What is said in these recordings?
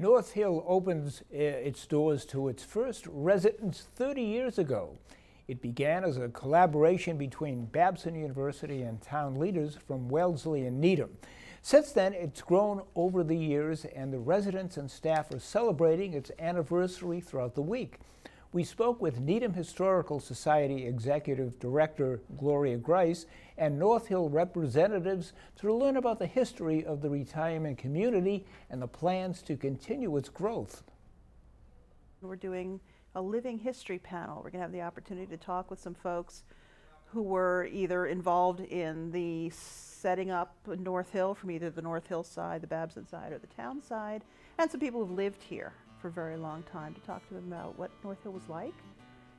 North Hill opens its doors to its first residents 30 years ago. It began as a collaboration between Babson University and town leaders from Wellesley and Needham. Since then, it's grown over the years, and the residents and staff are celebrating its anniversary throughout the week. We spoke with Needham Historical Society Executive Director Gloria Grice and North Hill representatives to learn about the history of the retirement community and the plans to continue its growth. We're doing a living history panel. We're going to have the opportunity to talk with some folks who were either involved in the setting up North Hill from either the North Hill side, the Babson side, or the town side, and some people who've lived here for a very long time, to talk to them about what North Hill was like,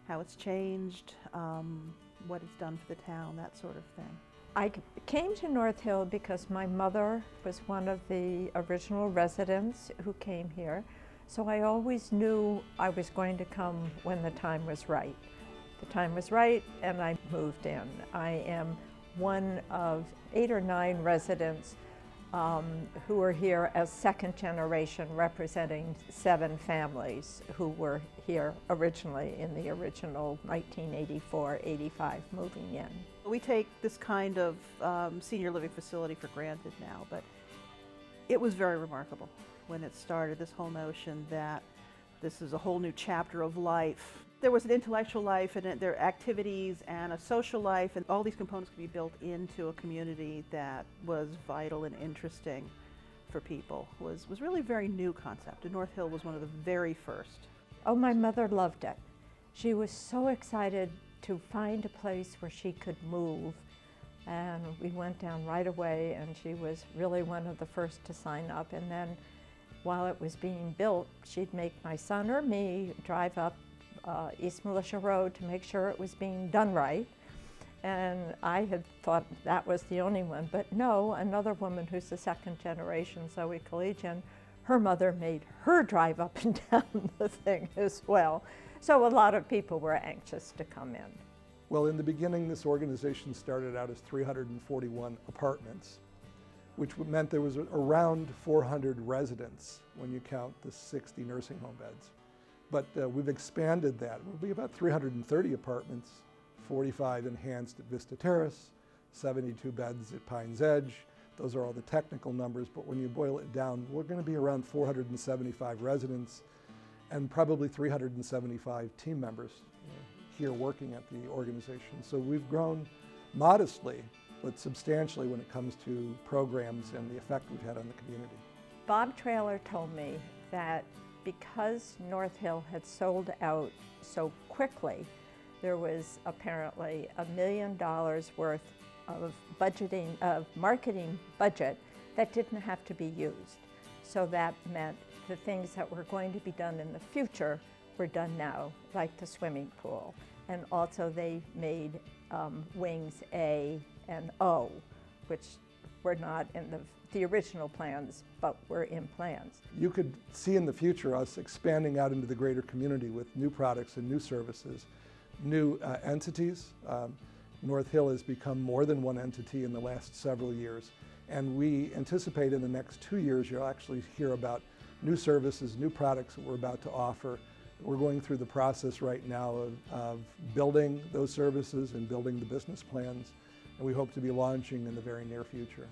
how it's changed, what it's done for the town, that sort of thing. I came to North Hill because my mother was one of the original residents who came here, so I always knew I was going to come when the time was right. The time was right, and I moved in. I am one of 8 or 9 residents who are here as second generation, representing 7 families who were here originally in the original 1984-85 moving in. We take this kind of senior living facility for granted now, but it was very remarkable when it started, this whole notion that this is a whole new chapter of life. There was an intellectual life and there are activities and a social life, and all these components could be built into a community that was vital and interesting for people. Was really a very new concept, and North Hill was one of the very first. Oh, my mother loved it. She was so excited to find a place where she could move, and we went down right away, and she was really one of the first to sign up. And then while it was being built, she'd make my son or me drive up East Militia Road to make sure it was being done right. And I had thought that was the only one, but no, another woman who's the second generation Zoe Collegian, her mother made her drive up and down the thing as well. So a lot of people were anxious to come in. Well, in the beginning, this organization started out as 341 apartments, which meant there was around 400 residents when you count the 60 nursing home beds. But we've expanded that. It will be about 330 apartments, 45 enhanced at Vista Terrace, 72 beds at Pines Edge. Those are all the technical numbers, but when you boil it down, we're going to be around 475 residents and probably 375 team members here working at the organization. So we've grown modestly, but substantially when it comes to programs and the effect we've had on the community. Bob Traylor told me that because North Hill had sold out so quickly, there was apparently $1 million worth of marketing budget that didn't have to be used. So that meant the things that were going to be done in the future were done now, like the swimming pool. And also they made wings A and O, which were not in the original plans, but were in plans. You could see in the future us expanding out into the greater community with new products and new services, new entities. North Hill has become more than one entity in the last several years, and we anticipate in the next 2 years you'll actually hear about new services, new products that we're about to offer. We're going through the process right now of building those services and building the business plans, and we hope to be launching in the very near future.